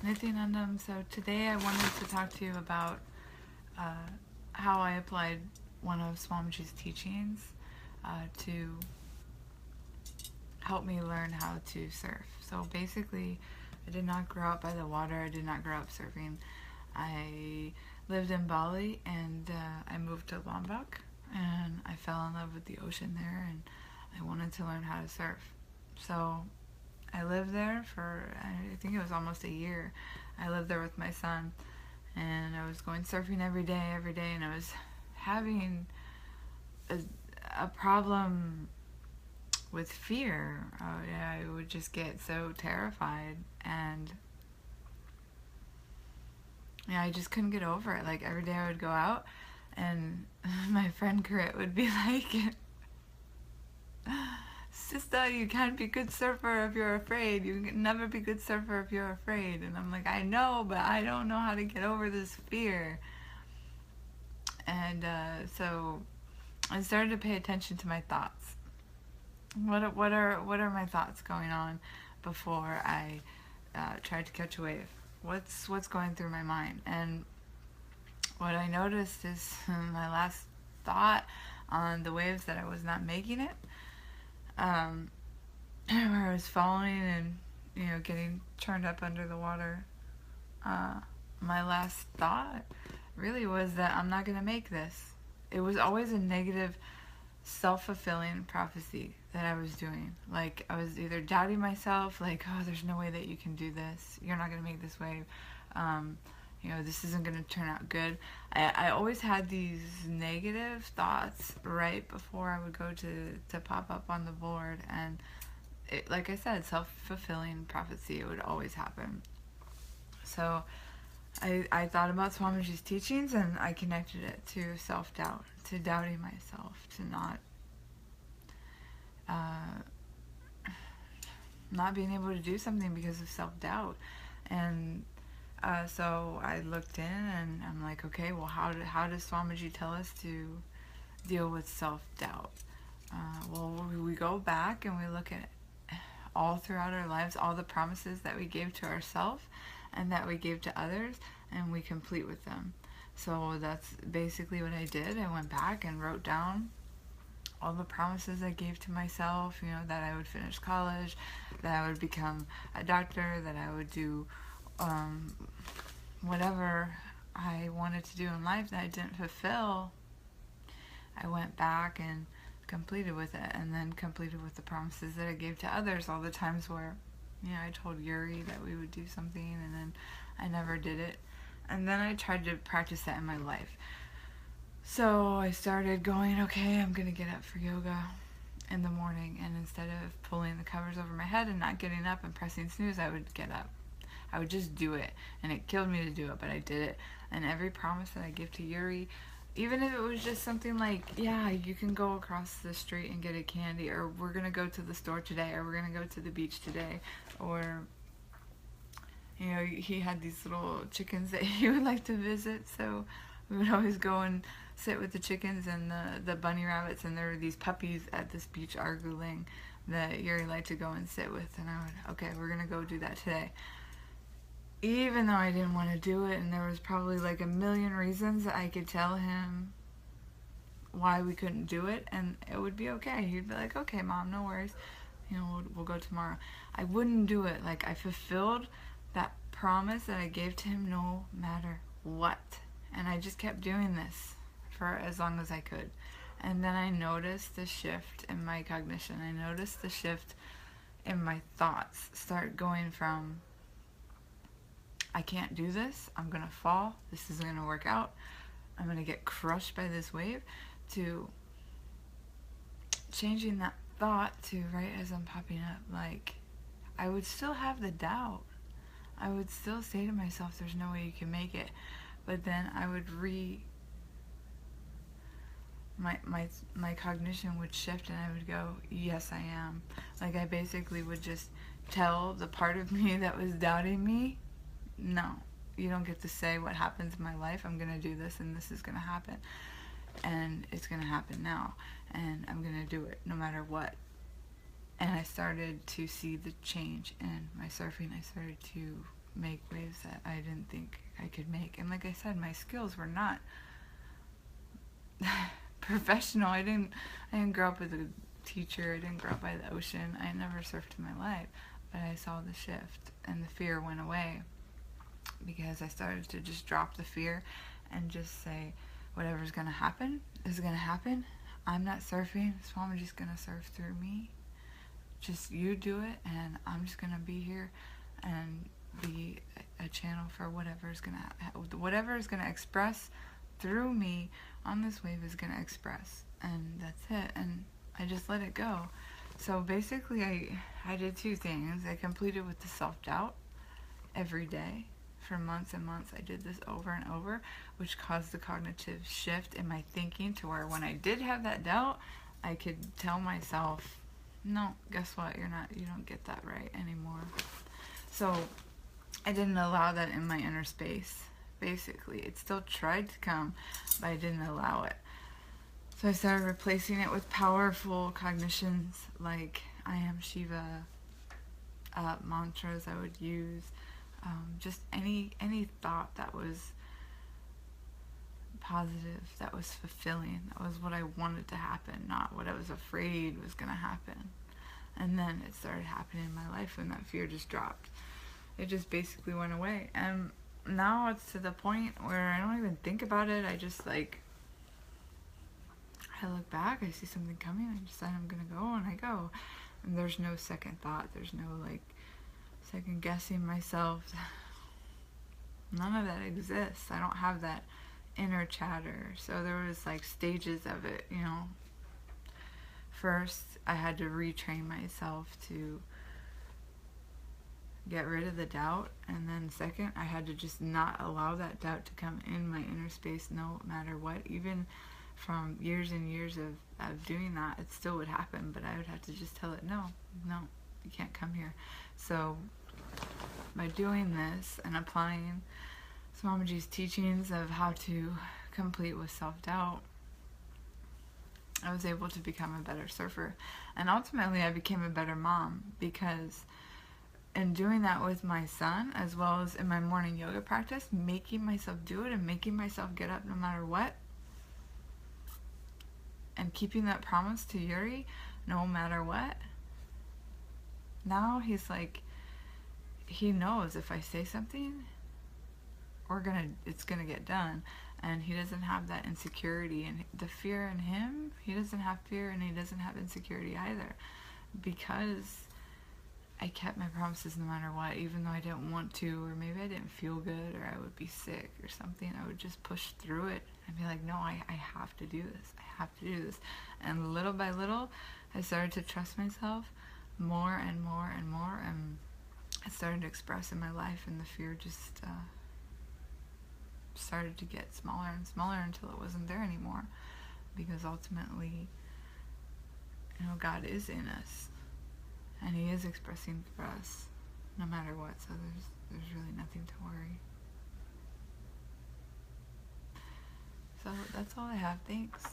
Nithyanandam. So today I wanted to talk to you about how I applied one of Swamiji's teachings to help me learn how to surf. So basically, I did not grow up by the water. I did not grow up surfing. I lived in Bali and I moved to Lombok and I fell in love with the ocean there and I wanted to learn how to surf. So I lived there for, I think it was almost a year. I lived there with my son and I was going surfing every day, and I was having a problem with fear. I would just get so terrified and I just couldn't get over it. Like every day I would go out and my friend Corinne would be like, "Sister, you can't be a good surfer if you're afraid. You can never be a good surfer if you're afraid." And I'm like, I know, but I don't know how to get over this fear. And so I started to pay attention to my thoughts. What are my thoughts going on before I tried to catch a wave? What's going through my mind? And what I noticed is my last thought on the waves that I was not making it, where I was falling and getting churned up under the water. My last thought really was that I'm not gonna make this. It was always a negative, self-fulfilling prophecy that I was doing. Like I was either doubting myself, like, oh, there's no way that you can do this. You're not gonna make this wave. This isn't gonna turn out good. I always had these negative thoughts right before I would go to pop up on the board, and like I said, self-fulfilling prophecy. It would always happen. So I thought about Swamiji's teachings and I connected it to self-doubt, to doubting myself, to not being able to do something because of self-doubt. And so I looked in and I'm like, okay, well, how does Swamiji tell us to deal with self-doubt? Well, we go back and we look at all throughout our lives, all the promises that we gave to ourselves and that we gave to others, and we complete with them. So that's basically what I did. I went back and wrote down all the promises I gave to myself, that I would finish college, that I would become a doctor, that I would do whatever I wanted to do in life that I didn't fulfill. I went back and completed with it, and then completed with the promises that I gave to others. All the times where I told Yuri that we would do something and then I never did it. And then I tried to practice that in my life. So I started going, okay, I'm going to get up for yoga in the morning, and instead of pulling the covers over my head and not getting up and pressing snooze, I would get up. I would just do it, and it killed me to do it, but I did it. And every promise that I give to Yuri, even if it was just something like, yeah, you can go across the street and get a candy, or we're going to go to the store today, or we're going to go to the beach today, or, he had these little chickens that he would like to visit, so we would always go and sit with the chickens and the bunny rabbits, and there were these puppies at this beach arguling that Yuri liked to go and sit with, and I would, okay, we're going to go do that today. Even though I didn't want to do it, and there was probably like a million reasons that I could tell him why we couldn't do it, and it would be okay. He'd be like, okay, Mom, no worries. We'll go tomorrow. I wouldn't do it. Like, I fulfilled that promise that I gave to him no matter what. And I just kept doing this for as long as I could. And then I noticed the shift in my cognition. I noticed the shift in my thoughts start going from, I can't do this, I'm gonna fall, this isn't gonna work out, I'm gonna get crushed by this wave, to changing that thought to right as I'm popping up, like, I would still have the doubt. I would still say to myself, there's no way you can make it. But then I would my cognition would shift and I would go, yes, I am. Like, I basically would just tell the part of me that was doubting me, no, you don't get to say what happens in my life. I'm going to do this, and this is going to happen. And it's going to happen now. And I'm going to do it no matter what. And I started to see the change in my surfing. I started to make waves that I didn't think I could make. And like I said, my skills were not professional. I didn't grow up with a teacher. I didn't grow up by the ocean. I never surfed in my life. But I saw the shift, and the fear went away because I started to just drop the fear and just say, whatever's going to happen is going to happen. I'm not surfing. Swamiji's going to surf through me. Just you do it, and I'm just going to be here and be a channel for whatever is going to express through me on this wave is going to express. And that's it. And I just let it go. So basically I did two things. I completed with the self-doubt every day. For months and months I did this over and over, which caused the cognitive shift in my thinking to where when I did have that doubt, I could tell myself, no, guess what, you don't get that right anymore. So I didn't allow that in my inner space. Basically, it still tried to come, but I didn't allow it. So I started replacing it with powerful cognitions like I am Shiva, mantras I would use, just any thought that was positive, that was fulfilling, that was what I wanted to happen, not what I was afraid was going to happen. And then it started happening in my life when that fear just dropped. It just basically went away. And now it's to the point where I don't even think about it. I just I look back, I see something coming, I decide I'm going to go, and I go. And there's no second thought. There's no second guessing myself. None of that exists. I don't have that inner chatter. So there was stages of it, First, I had to retrain myself to get rid of the doubt, and then second, I had to just not allow that doubt to come in my inner space no matter what. Even from years and years of doing that, it still would happen, but I would have to just tell it, no, you can't come here. So by doing this and applying Swamiji's teachings of how to complete with self-doubt, I was able to become a better surfer. And ultimately, I became a better mom, because in doing that with my son, as well as in my morning yoga practice, making myself do it and making myself get up no matter what, and keeping that promise to Yuri no matter what, now he's he knows if I say something, it's gonna get done. And he doesn't have that insecurity and the fear in him. He doesn't have fear, and he doesn't have insecurity either, because I kept my promises no matter what, even though I didn't want to, or maybe I didn't feel good, or I would be sick or something. I would just push through it and be like, no, I have to do this. I have to do this. And little by little, I started to trust myself more and more and more, and I started to express in my life, and the fear just started to get smaller and smaller until it wasn't there anymore, because ultimately, God is in us, and he is expressing for us no matter what, so there's really nothing to worry. So that's all I have. Thanks.